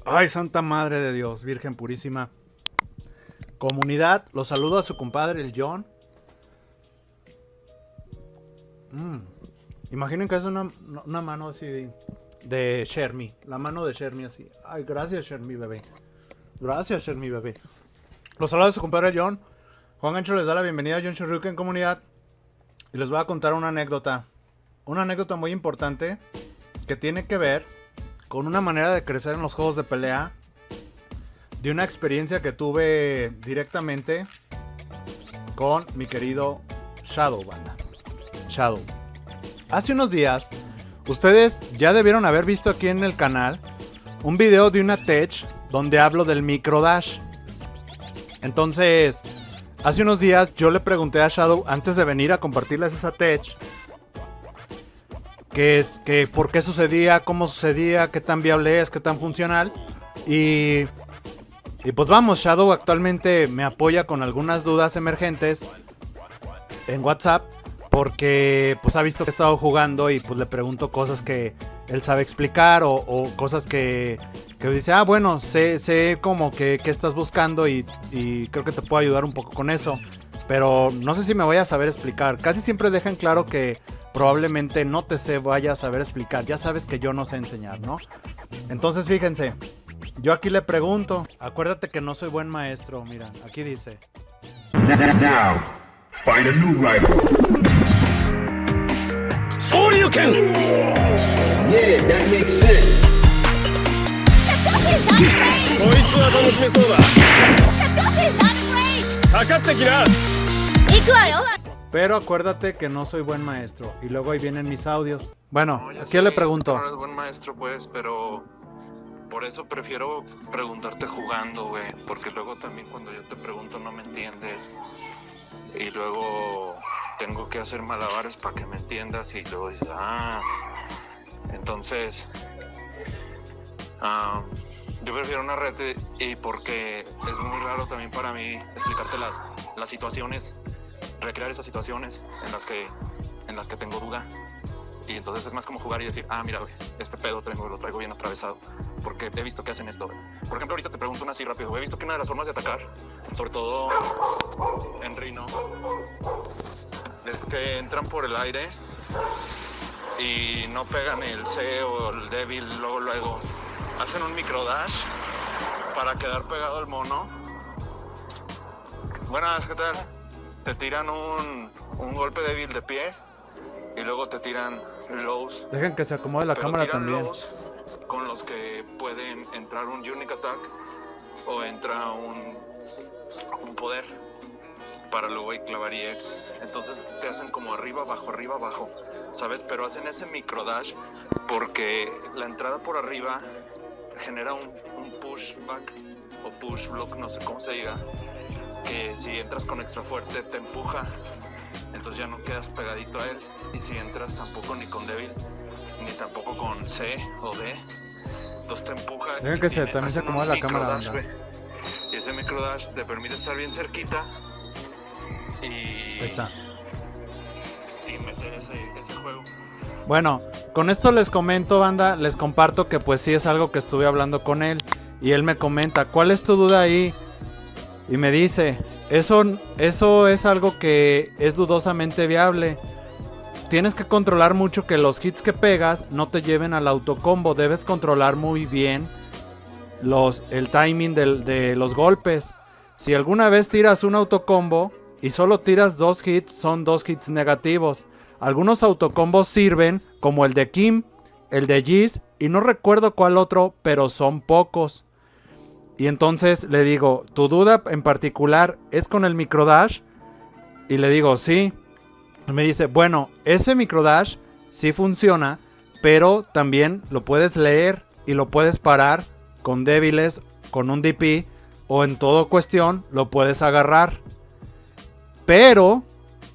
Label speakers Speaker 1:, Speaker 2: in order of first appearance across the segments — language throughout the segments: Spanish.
Speaker 1: Ay, Santa Madre de Dios, Virgen Purísima. Comunidad, los saludo a su compadre, el John. Imaginen que es una mano así de Shermie. La mano de Shermie así. Ay, gracias, Shermie, bebé. Gracias, Shermie, bebé. Los saludo a su compadre, el John. Juan Gancho les da la bienvenida a John Shoryuken Comunidad. Y les voy a contar una anécdota. Una anécdota muy importante que tiene que ver con una manera de crecer en los juegos de pelea. De una experiencia que tuve directamente con mi querido Shadow, banda. Shadow. Hace unos días, ustedes ya debieron haber visto aquí en el canal un video de una tech donde hablo del micro dash. Entonces, hace unos días yo le pregunté a Shadow, antes de venir a compartirles esa tech, que por qué sucedía, cómo sucedía, qué tan viable es, qué tan funcional. Y pues vamos, Shadow actualmente me apoya con algunas dudas emergentes en WhatsApp, porque pues ha visto que he estado jugando y pues le pregunto cosas que él sabe explicar o cosas que dice, bueno, sé como que estás buscando y creo que te puedo ayudar un poco con eso, pero no sé si me vaya a saber explicar. Casi siempre dejan claro que probablemente no te vaya a saber explicar. Ya sabes que yo no sé enseñar, ¿no? Entonces fíjense, yo aquí le pregunto, acuérdate que no soy buen maestro, mira, aquí dice.
Speaker 2: Now, find a new rival.
Speaker 3: Shoryuken!
Speaker 2: Yeah, that makes sense.
Speaker 3: こいつは楽しめそうだかかってきな
Speaker 1: Pero acuérdate que no soy buen maestro. Y luego ahí vienen mis audios. Bueno,
Speaker 4: No, ya
Speaker 1: aquí le
Speaker 4: sé,
Speaker 1: pregunto.
Speaker 4: No eres buen maestro, pues, pero por eso prefiero preguntarte jugando, güey. Porque luego también cuando yo te pregunto no me entiendes. Y luego tengo que hacer malabares para que me entiendas. Y luego dices, Entonces, yo prefiero una red y porque es muy raro también para mí explicarte las situaciones, recrear esas situaciones en las que tengo duda. Y entonces es más como jugar y decir, mira, güey, este pedo lo traigo bien atravesado, porque he visto que hacen esto. Por ejemplo, ahorita te pregunto una así rápido, güey. He visto que una de las formas de atacar, sobre todo en Rhino, es que entran por el aire y no pegan el C o el Devil luego. Hacen un micro dash para quedar pegado al mono. Buenas, ¿qué tal? Te tiran un golpe débil de pie y luego te tiran lows.
Speaker 1: Dejen que se acomode la
Speaker 4: Pero
Speaker 1: cámara
Speaker 4: tiran
Speaker 1: también.
Speaker 4: lows con los que pueden entrar un unique attack o entra un poder para luego clavar EX. Entonces te hacen como arriba, abajo, ¿sabes? Pero hacen ese micro dash porque la entrada por arriba genera un pushback o push block, no sé cómo se diga, que si entras con extra fuerte te empuja, entonces ya no quedas pegadito a él. Y si entras tampoco ni con débil ni tampoco con C o D, entonces te empuja.
Speaker 1: Dejen que también se acomode la cámara,
Speaker 4: dash, y ese micro dash te permite estar bien cerquita y
Speaker 1: Ahí está.
Speaker 4: y meter ese juego.
Speaker 1: Bueno, con esto les comento, banda, les comparto que pues sí es algo que estuve hablando con él. Y él me comenta, ¿cuál es tu duda ahí? Y me dice, eso es algo que es dudosamente viable. Tienes que controlar mucho que los hits que pegas no te lleven al autocombo. Debes controlar muy bien el timing de los golpes. Si alguna vez tiras un autocombo y solo tiras 2 hits, son 2 hits negativos. Algunos autocombos sirven, como el de Kim, el de Jizz, y no recuerdo cuál otro, pero son pocos. Y entonces le digo, ¿tu duda en particular es con el microdash? Y le digo, sí. Y me dice, bueno, ese microdash sí funciona, pero también lo puedes leer y lo puedes parar con débiles, con un DP, o en todo cuestión lo puedes agarrar. Pero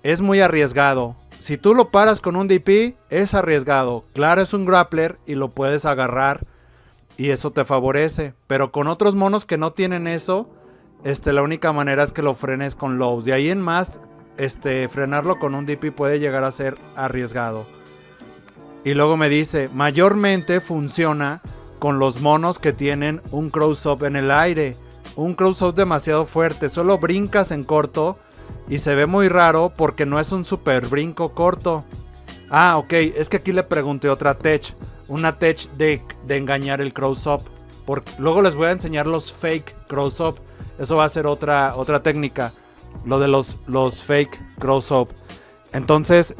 Speaker 1: es muy arriesgado. Si tú lo paras con un DP, es arriesgado. Claro, es un grappler y lo puedes agarrar y eso te favorece. Pero con otros monos que no tienen eso, la única manera es que lo frenes con lows. De ahí en más, frenarlo con un DP puede llegar a ser arriesgado. Y luego me dice, mayormente funciona con los monos que tienen un cross-up en el aire. Un cross-up demasiado fuerte. Solo brincas en corto y se ve muy raro porque no es un super brinco corto. Ah, ok. Es que aquí le pregunté otra tech. Una tech de engañar el cross-up. Luego les voy a enseñar los fake cross-up. Eso va a ser otra técnica. Lo de los fake cross-up. Entonces,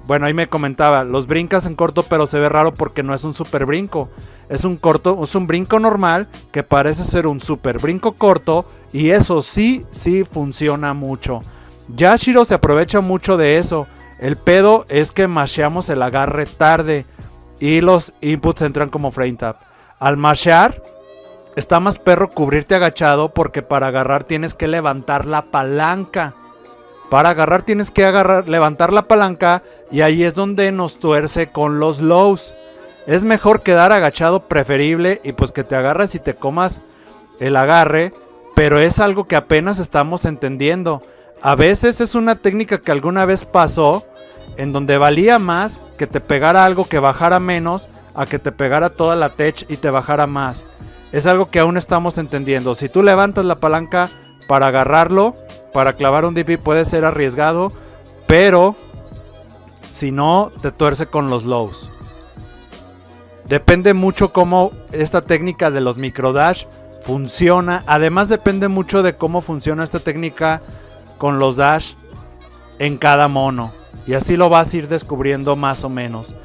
Speaker 1: bueno, ahí me comentaba. Los brincas en corto, pero se ve raro porque no es un super brinco. Es un brinco normal que parece ser un super brinco corto. Y eso sí funciona mucho. Yashiro se aprovecha mucho de eso. El pedo es que masheamos el agarre tarde. Y los inputs entran como frame tap. Al mashear, está más perro cubrirte agachado porque para agarrar tienes que levantar la palanca. Para agarrar tienes que levantar la palanca y ahí es donde nos tuerce con los lows. Es mejor quedar agachado preferible y pues que te agarres y te comas el agarre, pero es algo que apenas estamos entendiendo. A veces es una técnica que alguna vez pasó en donde valía más que te pegara algo que bajara menos a que te pegara toda la tech y te bajara más. Es algo que aún estamos entendiendo. Si tú levantas la palanca para agarrarlo, para clavar un DP puede ser arriesgado, pero si no, te tuerce con los lows. Depende mucho cómo esta técnica de los microdash funciona. Además depende mucho de cómo funciona esta técnica con los dash en cada mono. Y así lo vas a ir descubriendo más o menos.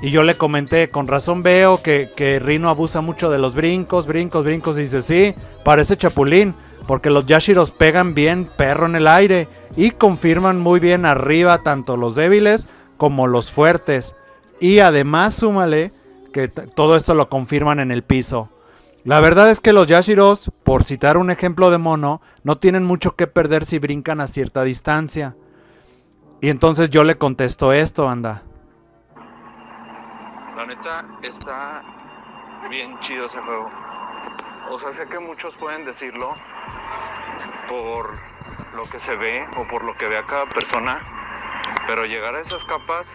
Speaker 1: Y yo le comenté, con razón veo que Rino abusa mucho de los brincos. Y dice, sí, parece chapulín. Porque los Yashiros pegan bien perro en el aire. Y confirman muy bien arriba tanto los débiles como los fuertes. Y además súmale que todo esto lo confirman en el piso. La verdad es que los Yashiros, por citar un ejemplo de mono, no tienen mucho que perder si brincan a cierta distancia. Y entonces yo le contesto esto, anda.
Speaker 4: La neta, está bien chido ese juego. O sea, sé que muchos pueden decirlo por lo que se ve o por lo que ve a cada persona, pero llegar a esas capas,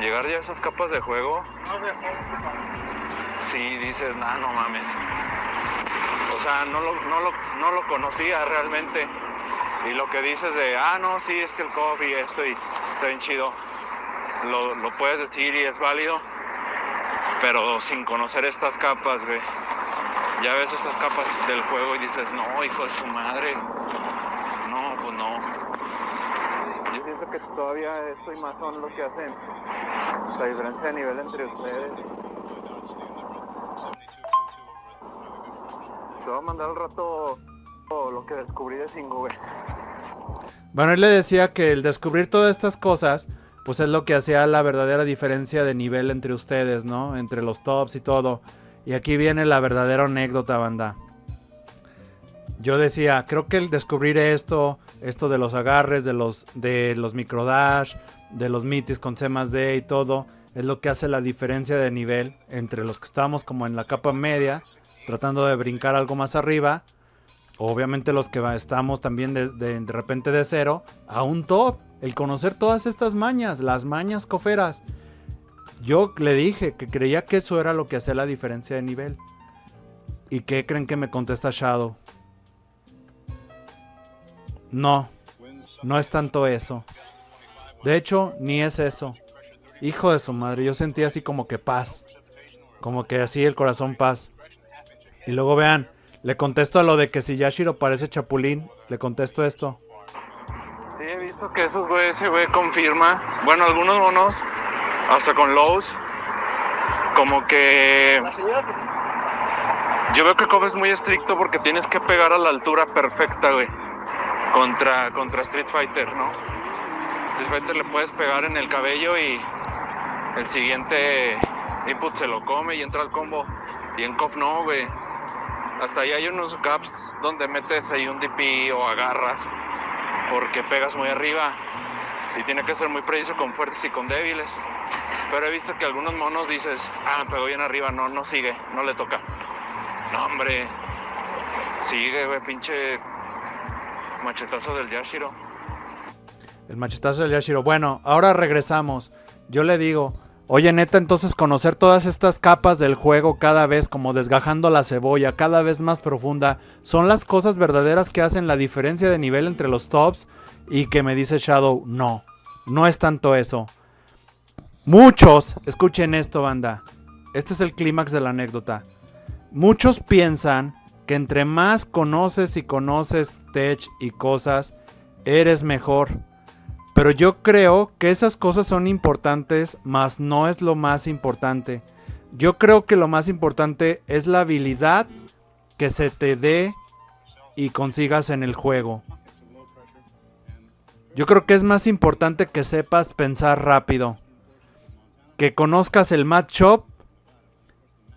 Speaker 4: llegar ya a esas capas de juego, sí dices, nah, no mames. O sea, no lo conocía realmente. Y lo que dices de, no, sí, es que el coffee y esto y está bien chido. Lo puedes decir y es válido, pero sin conocer estas capas, güey. Ya ves estas capas del juego y dices, no, hijo de su madre. No, pues no. Yo pienso que todavía esto y más son lo que hacen la diferencia de nivel entre ustedes. Te voy a mandar al rato lo que descubrí de Singo, güey.
Speaker 1: Bueno, él le decía que el descubrir todas estas cosas, pues es lo que hacía la verdadera diferencia de nivel entre ustedes, ¿no? Entre los tops y todo. Y aquí viene la verdadera anécdota, banda. Yo decía, creo que el descubrir esto de los agarres, de los microdash, de los mitis con C+D y todo, es lo que hace la diferencia de nivel entre los que estamos como en la capa media, tratando de brincar algo más arriba. Obviamente los que estamos también de repente de cero a un top. El conocer todas estas mañas, las mañas coferas. Yo le dije que creía que eso era lo que hacía la diferencia de nivel. ¿Y qué creen que me contesta Shadow? No es tanto eso. De hecho, ni es eso. Hijo de su madre, yo sentí así como que paz. Como que así el corazón paz. Y luego vean, le contesto a lo de que si Yashiro parece chapulín, le contesto esto.
Speaker 4: Sí, he visto que ese güey confirma. Bueno, algunos monos, hasta con lows, como que... Yo veo que Kobe es muy estricto porque tienes que pegar a la altura perfecta, güey. Contra Street Fighter, ¿no? Street Fighter le puedes pegar en el cabello y el siguiente input se lo come y entra al combo. Y en KOF no, güey. Hasta ahí hay unos gaps donde metes ahí un DP o agarras porque pegas muy arriba y tiene que ser muy preciso con fuertes y con débiles. Pero he visto que algunos monos dices, me pegó bien arriba, no sigue, no le toca. No, hombre, sigue, güey, pinche machetazo del Yashiro.
Speaker 1: El machetazo del Yashiro. Bueno, ahora regresamos. Yo le digo, Oye, neta, entonces conocer todas estas capas del juego cada vez como desgajando la cebolla, cada vez más profunda, son las cosas verdaderas que hacen la diferencia de nivel entre los tops. Y que me dice Shadow, no, no es tanto eso. Muchos, escuchen esto, banda, este es el clímax de la anécdota. Muchos piensan que entre más conoces y conoces tech y cosas, eres mejor. Pero yo creo que esas cosas son importantes, mas no es lo más importante. Yo creo que lo más importante es la habilidad que se te dé y consigas en el juego. Yo creo que es más importante que sepas pensar rápido, que conozcas el matchup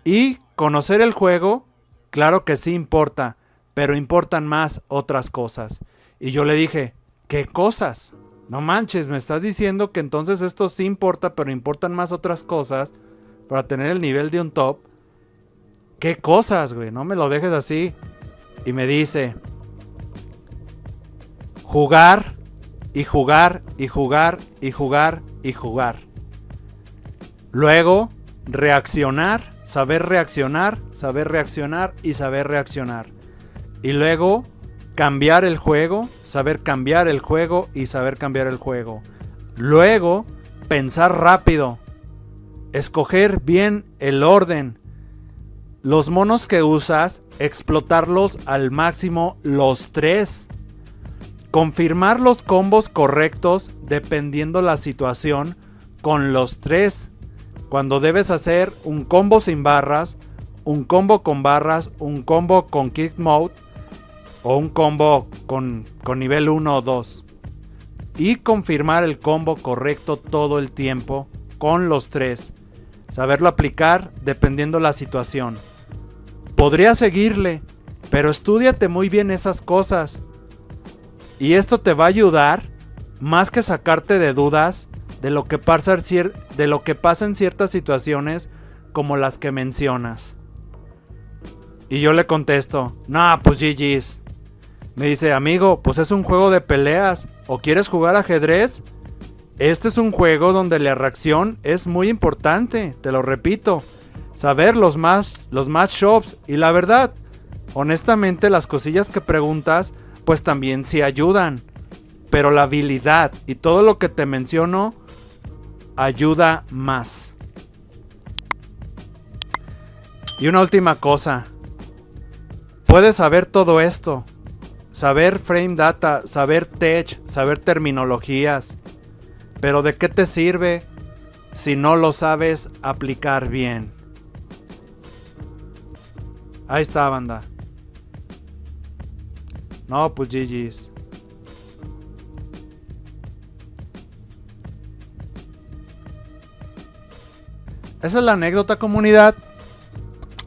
Speaker 1: y conocer el juego. Claro que sí importa, pero importan más otras cosas. Y yo le dije, ¿qué cosas? No manches, me estás diciendo que entonces esto sí importa, pero importan más otras cosas para tener el nivel de un top. ¿Qué cosas, güey? No me lo dejes así. Y me dice, jugar y jugar y jugar y jugar y jugar. Luego, reaccionar, saber reaccionar, saber reaccionar y saber reaccionar. Y luego, cambiar el juego, saber cambiar el juego y saber cambiar el juego. Luego, pensar rápido, escoger bien el orden. Los monos que usas, explotarlos al máximo los 3. Confirmar los combos correctos dependiendo la situación con los 3. Cuando debes hacer un combo sin barras, un combo con barras, un combo con kick mode o un combo con nivel 1 o 2. Y confirmar el combo correcto todo el tiempo con los 3. Saberlo aplicar dependiendo la situación. Podría seguirle, pero estúdiate muy bien esas cosas. Y esto te va a ayudar más que sacarte de dudas de lo que pasa en ciertas situaciones como las que mencionas. Y yo le contesto, nah, pues GG's. Me dice, amigo, pues es un juego de peleas. ¿O quieres jugar ajedrez? Este es un juego donde la reacción es muy importante, te lo repito. Saber los matchups y la verdad, honestamente las cosillas que preguntas pues también sí ayudan, pero la habilidad y todo lo que te menciono ayuda más. Y una última cosa, puedes saber todo esto, saber frame data, saber tech, saber terminologías, pero ¿de qué te sirve si no lo sabes aplicar bien? Ahí está, banda. No, pues GG's. Esa es la anécdota, comunidad.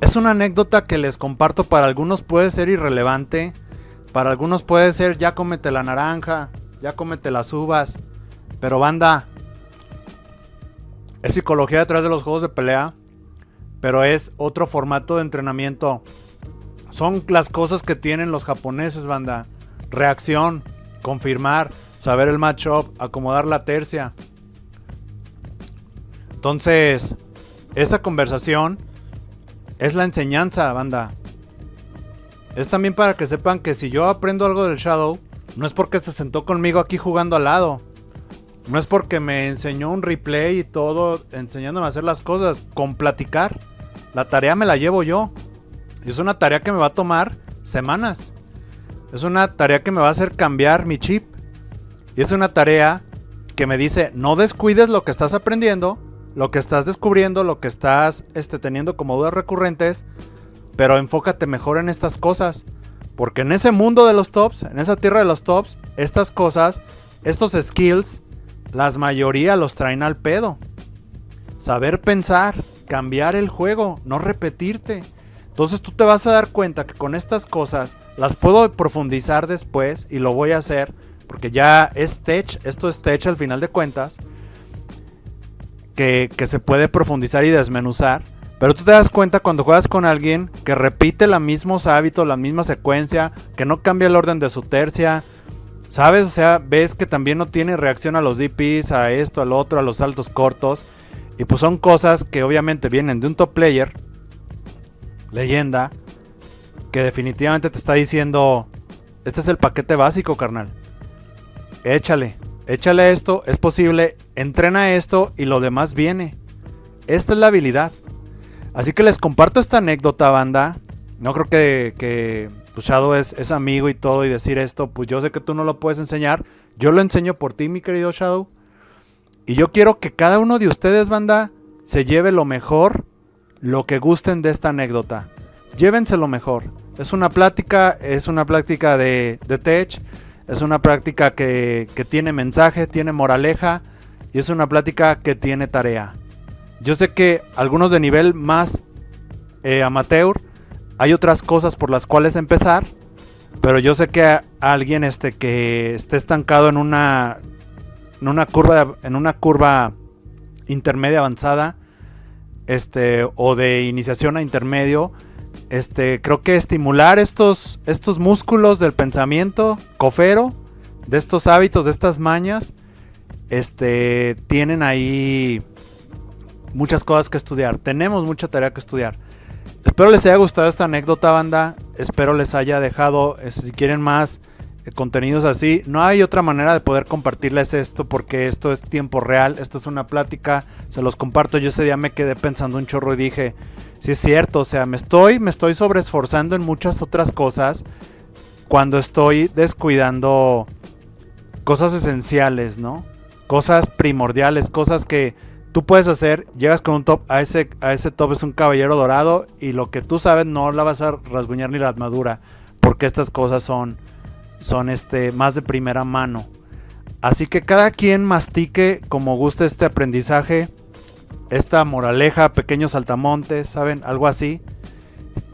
Speaker 1: Es una anécdota que les comparto. Para algunos puede ser irrelevante. Para algunos puede ser ya cómete la naranja, ya cómete las uvas. Pero banda, es psicología detrás de los juegos de pelea. Pero es otro formato de entrenamiento. Son las cosas que tienen los japoneses, banda. Reacción, confirmar, saber el matchup, acomodar la tercia. Entonces, esa conversación es la enseñanza, banda. Es también para que sepan que si yo aprendo algo del Shadow, no es porque se sentó conmigo aquí jugando al lado. No es porque me enseñó un replay y todo, enseñándome a hacer las cosas. Con platicar, la tarea me la llevo yo. Y es una tarea que me va a tomar semanas. Es una tarea que me va a hacer cambiar mi chip. Y es una tarea que me dice, no descuides lo que estás aprendiendo, lo que estás descubriendo, lo que estás teniendo como dudas recurrentes, pero enfócate mejor en estas cosas. Porque en ese mundo de los tops, en esa tierra de los tops, estas cosas, estos skills, las mayoría los traen al pedo. Saber pensar, cambiar el juego, no repetirte. Entonces tú te vas a dar cuenta que con estas cosas las puedo profundizar después y lo voy a hacer porque ya es tech, esto es tech al final de cuentas, que se puede profundizar y desmenuzar. Pero tú te das cuenta cuando juegas con alguien que repite los mismos hábitos, la misma secuencia, que no cambia el orden de su tercia, ¿sabes? O sea, ves que también no tiene reacción a los DPs, a esto, al otro, a los saltos cortos. Y pues son cosas que obviamente vienen de un top player, leyenda, que definitivamente te está diciendo, este es el paquete básico, carnal. Échale esto, es posible, entrena esto y lo demás viene. Esta es la habilidad. Así que les comparto esta anécdota, banda. No creo que pues Shadow es amigo y todo, y decir esto, pues yo sé que tú no lo puedes enseñar. Yo lo enseño por ti, mi querido Shadow. Y yo quiero que cada uno de ustedes, banda, se lleve lo mejor, lo que gusten de esta anécdota. Llévense lo mejor. Es una plática de tech. Es una práctica que tiene mensaje, tiene moraleja. Y es una plática que tiene tarea. Yo sé que algunos de nivel más amateur, hay otras cosas por las cuales empezar. Pero yo sé que alguien que esté estancado en una curva intermedia avanzada, o de iniciación a intermedio, creo que estimular estos músculos del pensamiento cofero, de estos hábitos, de estas mañas, tienen ahí muchas cosas que estudiar. Tenemos mucha tarea que estudiar. Espero les haya gustado esta anécdota, banda. Espero les haya dejado, si quieren más contenidos así. No hay otra manera de poder compartirles esto, porque esto es tiempo real. Esto es una plática, se los comparto. Yo ese día me quedé pensando un chorro y dije, sí es cierto, o sea, me estoy sobreesforzando en muchas otras cosas cuando estoy descuidando cosas esenciales, ¿no? Cosas primordiales, cosas que tú puedes hacer. Llegas con un top, a ese top es un caballero dorado, y lo que tú sabes no la vas a rasguñar ni la armadura, porque estas cosas son más de primera mano. Así que cada quien mastique como guste este aprendizaje, esta moraleja, pequeños saltamontes, ¿saben? Algo así.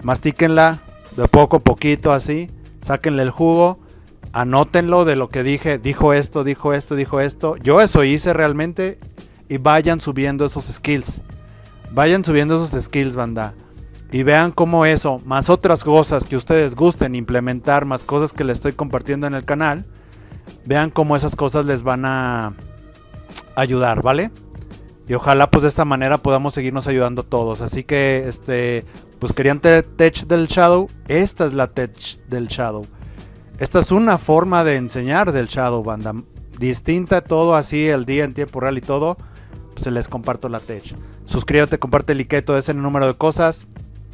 Speaker 1: Mastíquenla de poco a poquito, así. Sáquenle el jugo. Anótenlo de lo que dije. Dijo esto. Yo eso hice realmente. Y vayan subiendo esos skills. Banda. Y vean cómo eso, más otras cosas que ustedes gusten implementar, más cosas que les estoy compartiendo en el canal, vean cómo esas cosas les van a ayudar, ¿vale? Y ojalá pues de esta manera podamos seguirnos ayudando todos. Así que pues querían tech del Shadow. Esta es la tech del Shadow. Esta es una forma de enseñar del Shadow, banda. Distinta, todo así, el día en tiempo real y todo. Pues se les comparto la tech. Suscríbete, comparte el like y todo ese número de cosas.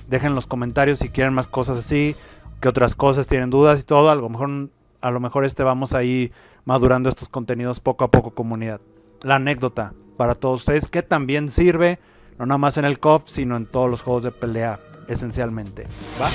Speaker 1: Dejen en los comentarios si quieren más cosas así, que otras cosas, tienen dudas y todo. A lo mejor vamos ahí madurando estos contenidos poco a poco, comunidad. La anécdota para todos ustedes, que también sirve, no nada más en el KOF, sino en todos los juegos de pelea, esencialmente. ¿Va?